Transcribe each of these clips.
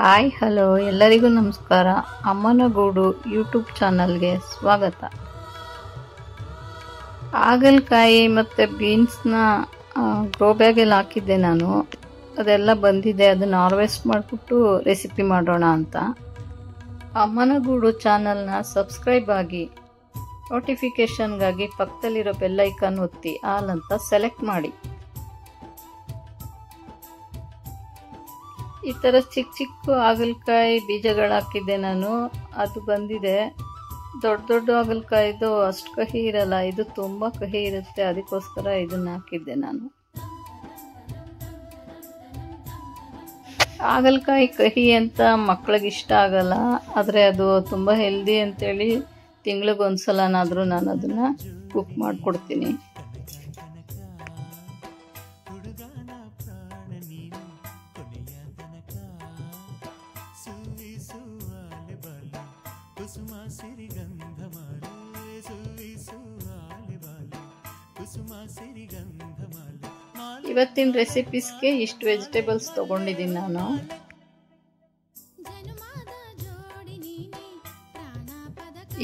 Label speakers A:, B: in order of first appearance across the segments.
A: Hi hello ಎಲ್ಲರಿಗೂ ನಮಸ್ಕಾರ. ಅಮ್ಮನ ಗೂಡು ಯೂಟ್ಯೂಬ್ ಚಾನಲ್ಗೆ ಸ್ವಾಗತ. ಹಾಗಲಕಾಯಿ ಮತ್ತು ಬೀನ್ಸ್ನ ಗ್ರೋ ಬ್ಯಾಗಲ್ಲಿ ಹಾಕಿದ್ದೆ ನಾನು. ಅದೆಲ್ಲ ಬಂದಿದೆ, ಅದನ್ನು ಹಾರ್ವೆಸ್ಟ್ ಮಾಡಿಬಿಟ್ಟು ರೆಸಿಪಿ ಮಾಡೋಣ ಅಂತ. ಅಮ್ಮನ ಗೂಡು ಚಾನಲ್ನ ಸಬ್ಸ್ಕ್ರೈಬ್ ಆಗಿ, ನೋಟಿಫಿಕೇಷನ್ಗಾಗಿ ಪಕ್ಕದಲ್ಲಿರೋ ಬೆಲ್ ಐಕಾನ್ ಒತ್ತಿ ಆಲ್ ಅಂತ ಸೆಲೆಕ್ಟ್ ಮಾಡಿ. ಈ ಥರ ಚಿಕ್ಕ ಚಿಕ್ಕ ಹಾಗಲಕಾಯಿ ಬೀಜಗಳು ಹಾಕಿದ್ದೆ ನಾನು, ಅದು ಬಂದಿದೆ. ದೊಡ್ಡ ದೊಡ್ಡ ಹಾಗಲಕಾಯಿದು ಅಷ್ಟು ಕಹಿ ಇರಲ್ಲ, ಇದು ತುಂಬ ಕಹಿ ಇರುತ್ತೆ, ಅದಕ್ಕೋಸ್ಕರ ಇದನ್ನು ಹಾಕಿದ್ದೆ ನಾನು. ಹಾಗಲಕಾಯಿ ಕಹಿ ಅಂತ ಮಕ್ಕಳಿಗೆ ಇಷ್ಟ ಆಗಲ್ಲ, ಆದರೆ ಅದು ತುಂಬ ಹೆಲ್ದಿ ಅಂತೇಳಿ ತಿಂಗಳಿಗೊಂದ್ಸಲನಾದರೂ ನಾನು ಅದನ್ನು ಕುಕ್ ಮಾಡಿಕೊಡ್ತೀನಿ. ಇವತ್ತಿನ ರೆಸಿಪೀಸ್ಗೆ ಇಷ್ಟು ವೆಜಿಟೇಬಲ್ಸ್ ತೊಗೊಂಡಿದ್ದೀನಿ ನಾನು.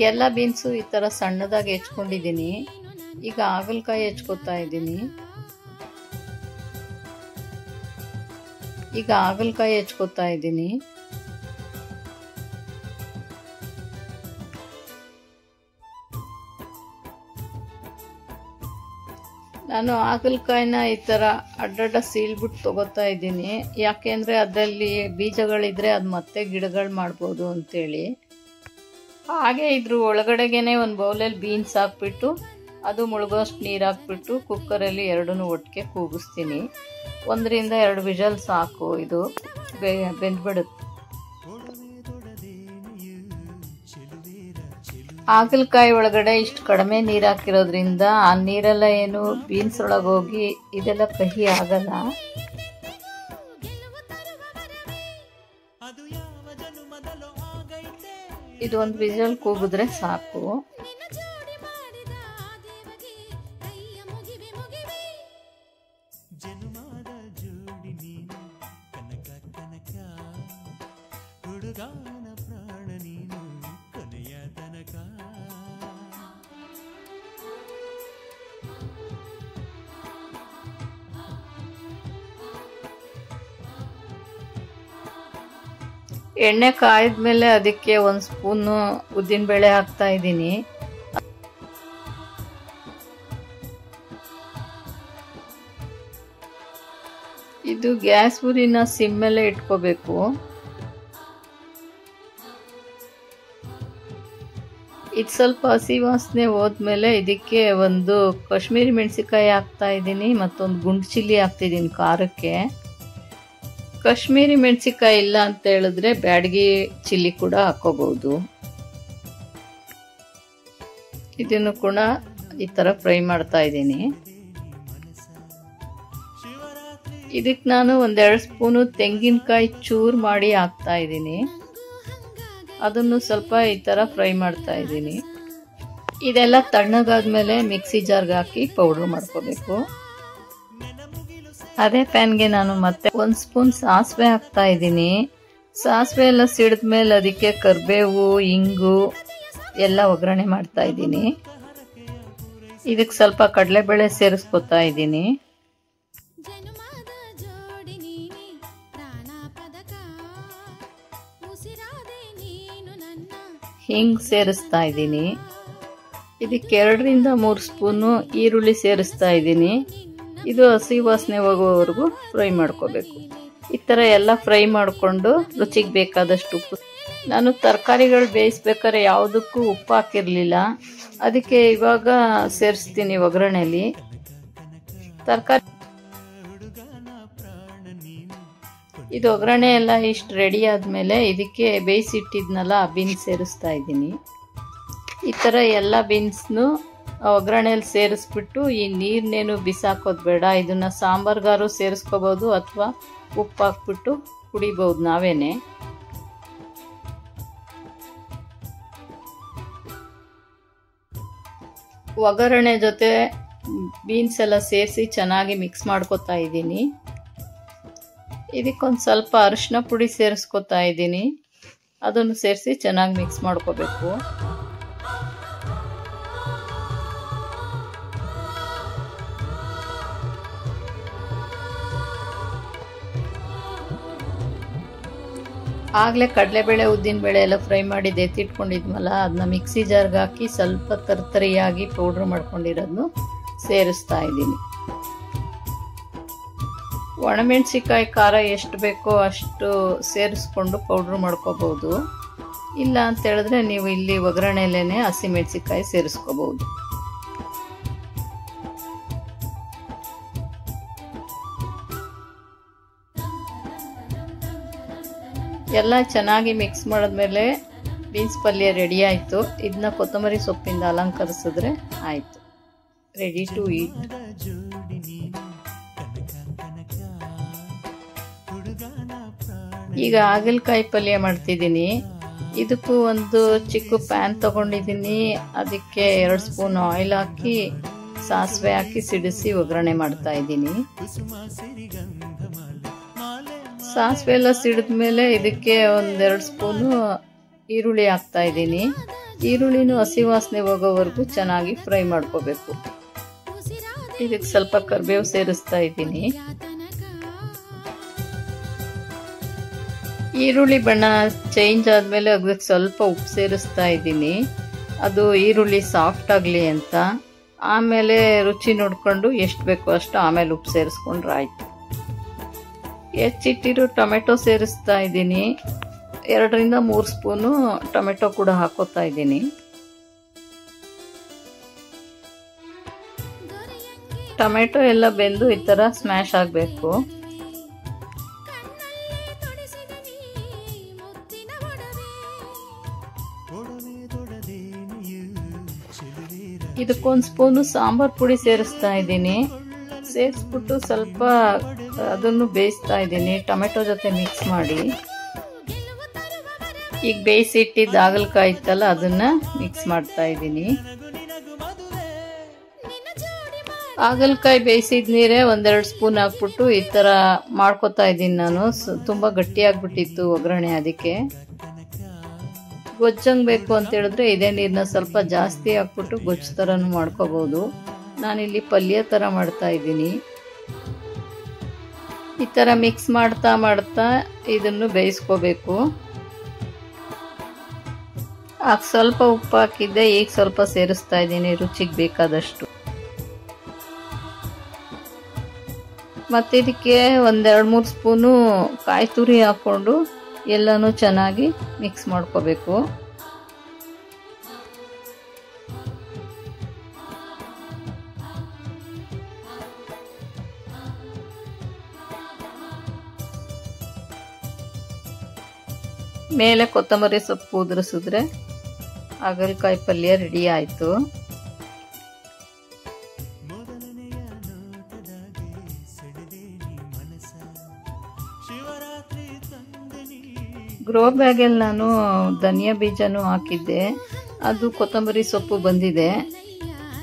A: ಎಲ್ಲ ಬೀನ್ಸು ಈ ಥರ ಸಣ್ಣದಾಗಿ ಹೆಚ್ಕೊಂಡಿದ್ದೀನಿ. ಈಗ ಹಾಗಲಕಾಯಿ ಹೆಚ್ಕೊತಾ ಇದ್ದೀನಿ. ನಾನು ಹಾಗಲಕಾಯಿನ ಈ ಥರ ಅಡ್ಡಡ್ಡ ಸೀಳ್ಬಿಟ್ಟು ತೊಗೋತಾ ಇದ್ದೀನಿ, ಯಾಕೆಂದರೆ ಅದರಲ್ಲಿ ಬೀಜಗಳಿದ್ರೆ ಅದು ಮತ್ತೆ ಗಿಡಗಳು ಮಾಡ್ಬೋದು ಅಂತೇಳಿ. ಹಾಗೆ ಇದ್ರ ಒಳಗಡೆಗೇ ಒಂದು ಬೌಲಲ್ಲಿ ಬೀನ್ಸ್ ಹಾಕ್ಬಿಟ್ಟು ಅದು ಮುಳುಗೋಷ್ಟು ನೀರು ಹಾಕ್ಬಿಟ್ಟು ಕುಕ್ಕರಲ್ಲಿ ಎರಡನ್ನೂ ಒಟ್ಟಿಗೆ ಕೂಗಿಸ್ತೀನಿ. 1 ರಿಂದ 2 ವಿಷಲ್ ಸಾಕು, ಇದು ಬೆಂದ್ಬಿಡುತ್ತೆ. ಹಾಗಲಕಾಯಿ ಒಳಗಡೆ ಇಷ್ಟು ಕಡಿಮೆ ನೀರು ಹಾಕಿರೋದ್ರಿಂದ ಆ ನೀರೆಲ್ಲ ಏನು ಬೀನ್ಸ್ ಒಳಗೆ ಹೋಗಿ ಇದೆಲ್ಲ ಕಹಿ ಆಗಲ್ಲ. ಇದು 1 ವಿಷಲ್ ಕೂಗಿದ್ರೆ ಸಾಕು. ಎಣ್ಣೆ ಕಾಯ್ದ ಮೇಲೆ ಅದಕ್ಕೆ 1 ಸ್ಪೂನು ಉದ್ದಿನಬೇಳೆ ಹಾಕ್ತಾ ಇದ್ದೀನಿ. ಇದು ಗ್ಯಾಸ್ ಉರಿನ ಸಿಮ್ಮಲ್ಲೇ ಇಟ್ಕೋಬೇಕು. ಇದು ಸ್ವಲ್ಪ ಹಸಿ ವಾಸನೆ ಹೋದ್ಮೇಲೆ ಇದಕ್ಕೆ 1 ಕಾಶ್ಮೀರಿ ಮೆಣಸಿಕಾಯಿ ಹಾಕ್ತಾ ಇದ್ದೀನಿ, ಮತ್ತೊಂದು ಗುಂಡು ಚಿಲ್ಲಿ ಹಾಕ್ತಿದ್ದೀನಿ ಖಾರಕ್ಕೆ. ಕಾಶ್ಮೀರಿ ಮೆಣಸಿಕಾಯಿ ಇಲ್ಲ ಅಂತ ಹೇಳಿದ್ರೆ ಬ್ಯಾಡಗಿ ಚಿಲ್ಲಿ ಕೂಡ ಹಾಕೋಬಹುದು. ಇದನ್ನು ಕೂಡ ಈ ಥರ ಫ್ರೈ ಮಾಡ್ತಾ ಇದ್ದೀನಿ. ಇದಕ್ಕೆ ನಾನು 1-2 ಸ್ಪೂನು ತೆಂಗಿನಕಾಯಿ ಚೂರು ಮಾಡಿ ಹಾಕ್ತಾ ಇದ್ದೀನಿ. ಅದನ್ನು ಸ್ವಲ್ಪ ಈ ಥರ ಫ್ರೈ ಮಾಡ್ತಾ ಇದ್ದೀನಿ. ಇದೆಲ್ಲ ತಣ್ಣಗಾದ್ಮೇಲೆ ಮಿಕ್ಸಿ ಜಾರ್ಗೆ ಹಾಕಿ ಪೌಡ್ರ್ ಮಾಡ್ಕೋಬೇಕು. ಅದೇ ಪ್ಯಾನ್ಗೆ ನಾನು ಮತ್ತೆ 1 ಸ್ಪೂನ್ ಸಾಸಿವೆ ಹಾಕ್ತಾ ಇದ್ದೀನಿ. ಸಾಸಿವೆ ಎಲ್ಲ ಸಿಡಿದ್ಮೇಲೆ ಅದಕ್ಕೆ ಕರಿಬೇವು, ಇಂಗು ಎಲ್ಲ ಒಗ್ಗರಣೆ ಮಾಡ್ತಾ ಇದ್ದೀನಿ. ಇದಕ್ಕೆ ಸ್ವಲ್ಪ ಕಡಲೆಬೇಳೆ ಸೇರಿಸ್ಕೊತಾ ಇದ್ದೀನಿ. ಹಿಂಗ್ ಸೇರಿಸ್ತಾ ಇದ್ದೀನಿ. ಇದಕ್ಕೆ 2 ರಿಂದ 3 ಸ್ಪೂನು ಈರುಳ್ಳಿ ಸೇರಿಸ್ತಾ ಇದ್ದೀನಿ. ಇದು ಹಸಿ ವಾಸನೆ ಹೋಗೋವರೆಗೂ ಫ್ರೈ ಮಾಡ್ಕೋಬೇಕು. ಈ ಥರ ಎಲ್ಲ ಫ್ರೈ ಮಾಡಿಕೊಂಡು ರುಚಿಗೆ ಬೇಕಾದಷ್ಟು ಉಪ್ಪು. ನಾನು ತರಕಾರಿಗಳು ಬೇಯಿಸ್ಬೇಕಾದ್ರೆ ಯಾವುದಕ್ಕೂ ಉಪ್ಪು ಹಾಕಿರಲಿಲ್ಲ, ಅದಕ್ಕೆ ಇವಾಗ ಸೇರಿಸ್ತೀನಿ ಒಗ್ಗರಣೆಯಲ್ಲಿ. ತರಕಾರಿ ಇದು ಒಗ್ಗರಣೆ ಎಲ್ಲ ಇಷ್ಟು ರೆಡಿ ಆದಮೇಲೆ ಇದಕ್ಕೆ ಬೇಯಿಸಿಟ್ಟಿದ್ನಲ್ಲ ಬೀನ್ಸ್ ಸೇರಿಸ್ತಾ ಇದ್ದೀನಿ. ಈ ಥರ ಎಲ್ಲ ಬೀನ್ಸ್ನು ಒಗ್ಗರಣೆಯಲ್ಲಿ ಸೇರಿಸ್ಬಿಟ್ಟು ಈ ನೀರನ್ನೇನು ಬಿಸಾಕೋದು ಬೇಡ, ಇದನ್ನು ಸಾಂಬಾರ್ಗಾರು ಸೇರಿಸ್ಕೋಬೋದು ಅಥವಾ ಉಪ್ಪು ಹಾಕ್ಬಿಟ್ಟು ಕುಡಿಬೋದು ನಾವೇನೆ. ಒಗ್ಗರಣೆ ಜೊತೆ ಬೀನ್ಸ್ ಎಲ್ಲ ಸೇರಿಸಿ ಚೆನ್ನಾಗಿ ಮಿಕ್ಸ್ ಮಾಡ್ಕೊತಾ ಇದ್ದೀನಿ. ಇದಕ್ಕೊಂದು ಸ್ವಲ್ಪ ಅರಿಶಿನ ಪುಡಿ ಸೇರಿಸ್ಕೊತಾ ಇದ್ದೀನಿ. ಅದನ್ನು ಸೇರಿಸಿ ಚೆನ್ನಾಗಿ ಮಿಕ್ಸ್ ಮಾಡ್ಕೋಬೇಕು. ಆಗಲೇ ಕಡಲೆಬೇಳೆ ಉದ್ದಿನಬೇಳೆ ಎಲ್ಲ ಫ್ರೈ ಮಾಡಿ ಎತ್ತಿಟ್ಕೊಂಡಿದ್ವಲ್ಲ, ಅದನ್ನ ಮಿಕ್ಸಿ ಜಾರ್ಗೆ ಹಾಕಿ ಸ್ವಲ್ಪ ತರ್ತರಿಯಾಗಿ ಪೌಡ್ರ್ ಮಾಡ್ಕೊಂಡಿರೋದನ್ನು ಸೇರಿಸ್ತಾ ಇದ್ದೀನಿ. ಒಣಮೆಣಸಿಕಾಯಿ ಖಾರ ಎಷ್ಟು ಬೇಕೋ ಅಷ್ಟು ಸೇರಿಸ್ಕೊಂಡು ಪೌಡ್ರ್ ಮಾಡ್ಕೋಬಹುದು. ಇಲ್ಲ ಅಂತ ಹೇಳಿದ್ರೆ ನೀವು ಇಲ್ಲಿ ಒಗ್ಗರಣೆಲೇನೆ ಹಸಿಮೆಣಸಿಕಾಯಿ ಸೇರಿಸ್ಕೋಬಹುದು. ಎಲ್ಲ ಚೆನ್ನಾಗಿ ಮಿಕ್ಸ್ ಮಾಡಿದ್ಮೇಲೆ ಬೀನ್ಸ್ ಪಲ್ಯ ರೆಡಿ ಆಯಿತು. ಇದನ್ನ ಕೊತ್ತಂಬರಿ ಸೊಪ್ಪಿಂದ ಅಲಂಕರಿಸಿದ್ರೆ ಆಯಿತು, ರೆಡಿ ಟು ಈಟ್. ಈಗ ಹಾಗಲಕಾಯಿ ಪಲ್ಯ ಮಾಡ್ತಿದ್ದೀನಿ. ಇದಕ್ಕೂ ಒಂದು ಚಿಕ್ಕ ಪ್ಯಾನ್ ತಗೊಂಡಿದ್ದೀನಿ. ಅದಕ್ಕೆ 2 ಸ್ಪೂನ್ ಆಯಿಲ್ ಹಾಕಿ ಸಾಸಿವೆ ಹಾಕಿ ಸಿಡಿಸಿ ಒಗ್ಗರಣೆ ಮಾಡ್ತಾ ಇದ್ದೀನಿ. ಸಾಸಿವೆ ಎಲ್ಲ ಸಿಡಿದ್ಮೇಲೆ ಇದಕ್ಕೆ 1-2 ಸ್ಪೂನು ಈರುಳ್ಳಿ ಹಾಕ್ತಾ ಇದ್ದೀನಿ. ಈರುಳ್ಳಿನೂ ಹಸಿ ವಾಸನೆ ಹೋಗೋವರೆಗೂ ಚೆನ್ನಾಗಿ ಫ್ರೈ ಮಾಡ್ಕೋಬೇಕು. ಇದಕ್ಕೆ ಸ್ವಲ್ಪ ಕರಿಬೇವು ಸೇರಿಸ್ತಾ ಇದ್ದೀನಿ. ಈರುಳ್ಳಿ ಬಣ್ಣ ಚೇಂಜ್ ಆದಮೇಲೆ ಅದಕ್ಕೆ ಸ್ವಲ್ಪ ಉಪ್ಪು ಸೇರಿಸ್ತಾ ಇದ್ದೀನಿ. ಅದು ಈರುಳ್ಳಿ ಸಾಫ್ಟ್ ಆಗಲಿ ಅಂತ. ಆಮೇಲೆ ರುಚಿ ನೋಡಿಕೊಂಡು ಎಷ್ಟು ಬೇಕೋ ಅಷ್ಟು ಆಮೇಲೆ ಉಪ್ಪು ಸೇರಿಸ್ಕೊಂಡ್ರೆ ಆಯಿತು. ಹೆಚ್ಚಿಟ್ಟಿರೋ ಟೊಮೆಟೊ ಸೇರಿಸ್ತಾ ಇದ್ದೀನಿ. 2-3 ಸ್ಪೂನು ಟೊಮೆಟೊ ಕೂಡ ಹಾಕೋತಾ ಇದ್ದೀನಿ. ಟೊಮೆಟೊ ಎಲ್ಲ ಬೆಂದು ಈ ಥರ ಸ್ಮ್ಯಾಶ್ ಆಗಬೇಕು. ಇದಕ್ಕೊಂದು ಸ್ಪೂನು ಸಾಂಬಾರ್ ಪುಡಿ ಸೇರಿಸ್ತಾ ಇದ್ದೀನಿ. ಸೇರಿಸ್ಬಿಟ್ಟು ಸ್ವಲ್ಪ ಅದನ್ನು ಬೇಯಿಸ್ತಾ ಇದ್ದೀನಿ ಟೊಮೆಟೊ ಜೊತೆ ಮಿಕ್ಸ್ ಮಾಡಿ. ಈಗ ಬೇಯಿಸಿ ಇಟ್ಟಿದ್ದ ಹಾಗಲಕಾಯಿ ಇತ್ತಲ್ಲ, ಅದನ್ನ ಮಿಕ್ಸ್ ಮಾಡ್ತಾ ಇದ್ದೀನಿ. ಹಾಗಲಕಾಯಿ ಬೇಯಿಸಿದ ನೀರೇ 1-2 ಸ್ಪೂನ್ ಹಾಕ್ಬಿಟ್ಟು ಈ ಥರ ಮಾಡ್ಕೊತಾ ಇದ್ದೀನಿ ನಾನು. ತುಂಬ ಗಟ್ಟಿಯಾಗ್ಬಿಟ್ಟಿತ್ತು ಒಗ್ಗರಣೆ, ಅದಕ್ಕೆ ಗೊಜ್ಜಂಗೆ ಬೇಕು ಅಂತ ಹೇಳಿದ್ರೆ ಇದೇ ನೀರನ್ನ ಸ್ವಲ್ಪ ಜಾಸ್ತಿ ಹಾಕ್ಬಿಟ್ಟು ಗೊಜ್ಜು ಥರನೂ ಮಾಡ್ಕೋಬೋದು. ನಾನಿಲ್ಲಿ ಪಲ್ಯ ಥರ ಮಾಡ್ತಾ ಇದ್ದೀನಿ. ಈ ಥರ ಮಿಕ್ಸ್ ಮಾಡ್ತಾ ಮಾಡ್ತಾ ಇದನ್ನು ಬೇಯಿಸ್ಕೋಬೇಕು. ಆಗ ಸ್ವಲ್ಪ ಉಪ್ಪು ಹಾಕಿದ್ದೆ, ಈಗ ಸ್ವಲ್ಪ ಸೇರಿಸ್ತಾ ಇದ್ದೀನಿ ರುಚಿಗೆ ಬೇಕಾದಷ್ಟು. ಮತ್ತು ಇದಕ್ಕೆ 1-2-3 ಸ್ಪೂನು ಕಾಯಿ ತುರಿ ಹಾಕ್ಕೊಂಡು ಎಲ್ಲನೂ ಚೆನ್ನಾಗಿ ಮಿಕ್ಸ್ ಮಾಡ್ಕೋಬೇಕು. ಮೇಲೆ ಕೊತ್ತಂಬರಿ ಸೊಪ್ಪು ಉದುರಿಸಿದ್ರೆ ಹಾಗಲಕಾಯಿ ಪಲ್ಯ ರೆಡಿ ಆಯಿತು. ಗ್ರೋ ಬ್ಯಾಗಲ್ಲಿ ನಾನು ಧನಿಯಾ ಬೀಜನೂ ಹಾಕಿದ್ದೆ, ಅದು ಕೊತ್ತಂಬರಿ ಸೊಪ್ಪು ಬಂದಿದೆ.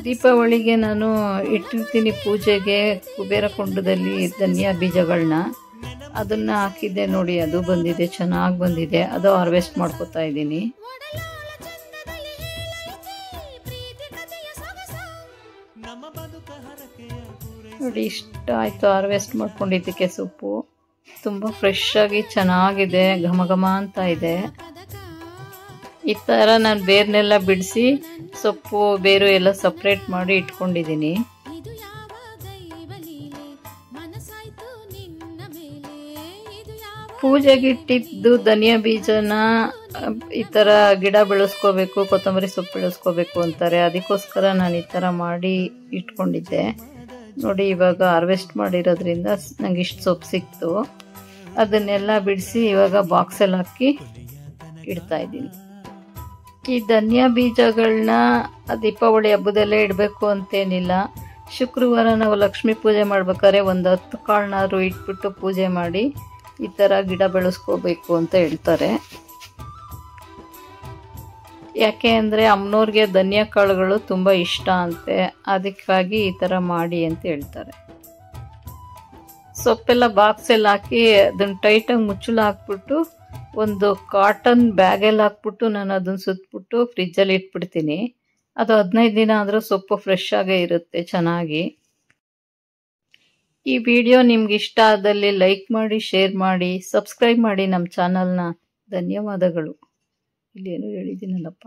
A: ದೀಪಾವಳಿಗೆ ನಾನು ಇಟ್ಟಿರ್ತೀನಿ ಪೂಜೆಗೆ ಕುಬೇರ ಕುಂಡದಲ್ಲಿ ಧನಿಯಾ ಬೀಜಗಳನ್ನ, ಅದನ್ನು ಹಾಕಿದ್ದೆ ನೋಡಿ, ಅದು ಬಂದಿದೆ, ಚೆನ್ನಾಗಿ ಬಂದಿದೆ. ಅದು ಹಾರ್ವೆಸ್ಟ್ ಮಾಡ್ಕೊತಾ ಇದ್ದೀನಿ. ನೋಡಿ ಇಷ್ಟ ಆಯಿತು ಹಾರ್ವೆಸ್ಟ್ ಮಾಡ್ಕೊಂಡಿದ್ದಕ್ಕೆ. ಸೊಪ್ಪು ತುಂಬ ಫ್ರೆಶ್ ಆಗಿ ಚೆನ್ನಾಗಿದೆ, ಘಮ ಘಮ ಅಂತ ಇದೆ. ಈ ಥರ ನಾನು ಬೇರ್ನೆಲ್ಲ ಬಿಡಿಸಿ ಸೊಪ್ಪು ಬೇರು ಎಲ್ಲ ಸಪ್ರೇಟ್ ಮಾಡಿ ಇಟ್ಕೊಂಡಿದ್ದೀನಿ. ಪೂಜೆಗೆ ಇಟ್ಟಿದ್ದು ಧನಿಯಾ ಬೀಜನ ಈ ಥರ ಗಿಡ ಬೆಳೆಸ್ಕೋಬೇಕು, ಕೊತ್ತಂಬರಿ ಸೊಪ್ಪು ಬೆಳೆಸ್ಕೋಬೇಕು ಅಂತಾರೆ. ಅದಕ್ಕೋಸ್ಕರ ನಾನು ಈ ಥರ ಮಾಡಿ ಇಟ್ಕೊಂಡಿದ್ದೆ. ನೋಡಿ ಇವಾಗ ಹಾರ್ವೆಸ್ಟ್ ಮಾಡಿರೋದ್ರಿಂದ ನಂಗೆ ಇಷ್ಟು ಸೊಪ್ಪು ಸಿಕ್ತು. ಅದನ್ನೆಲ್ಲ ಬಿಡಿಸಿ ಇವಾಗ ಬಾಕ್ಸಲ್ಲಿ ಹಾಕಿ ಇಡ್ತಾ ಇದ್ದೀನಿ. ಈ ಧನಿಯಾ ಬೀಜಗಳನ್ನ ದೀಪಾವಳಿ ಹಬ್ಬದಲ್ಲೇ ಇಡಬೇಕು ಅಂತೇನಿಲ್ಲ. ಶುಕ್ರವಾರ ನಾವು ಲಕ್ಷ್ಮೀ ಪೂಜೆ ಮಾಡ್ಬೇಕಾದ್ರೆ 10 ಕಾಳನ್ನಾರು ಇಟ್ಬಿಟ್ಟು ಪೂಜೆ ಮಾಡಿ ಈ ಥರ ಗಿಡ ಬೆಳೆಸ್ಕೋಬೇಕು ಅಂತ ಹೇಳ್ತಾರೆ. ಯಾಕೆ ಅಂದರೆ ಅಮ್ಮನವ್ರಿಗೆ ಧನಿಯಾ ಕಾಳುಗಳು ತುಂಬ ಇಷ್ಟ ಅಂತೆ, ಅದಕ್ಕಾಗಿ ಈ ಥರ ಮಾಡಿ ಅಂತ ಹೇಳ್ತಾರೆ. ಸೊಪ್ಪೆಲ್ಲ ಬಾಕ್ಸಲ್ಲಿ ಹಾಕಿ ಅದನ್ನು ಟೈಟಾಗಿ ಮುಚ್ಚಳ ಹಾಕ್ಬಿಟ್ಟು ಒಂದು ಕಾಟನ್ ಬ್ಯಾಗಲ್ಲಿ ಹಾಕ್ಬಿಟ್ಟು ನಾನು ಅದನ್ನು ಸುತ್ತಬಿಟ್ಟು ಫ್ರಿಜ್ಜಲ್ಲಿ ಇಟ್ಬಿಡ್ತೀನಿ. ಅದು 15 ದಿನ ಆದರೂ ಸೊಪ್ಪು ಫ್ರೆಶ್ ಆಗೇ ಇರುತ್ತೆ ಚೆನ್ನಾಗಿ. ಈ ವಿಡಿಯೋ ನಿಮ್ಗೆ ಇಷ್ಟ ಆದಲ್ಲಿ ಲೈಕ್ ಮಾಡಿ, ಶೇರ್ ಮಾಡಿ, ಸಬ್ಸ್ಕ್ರೈಬ್ ಮಾಡಿ ನಮ್ಮ ಚಾನಲ್ನ. ಧನ್ಯವಾದಗಳು. ಇಲ್ಲೇನೋ ಹೇಳಿದ್ದೀನಲ್ಲಪ್ಪ.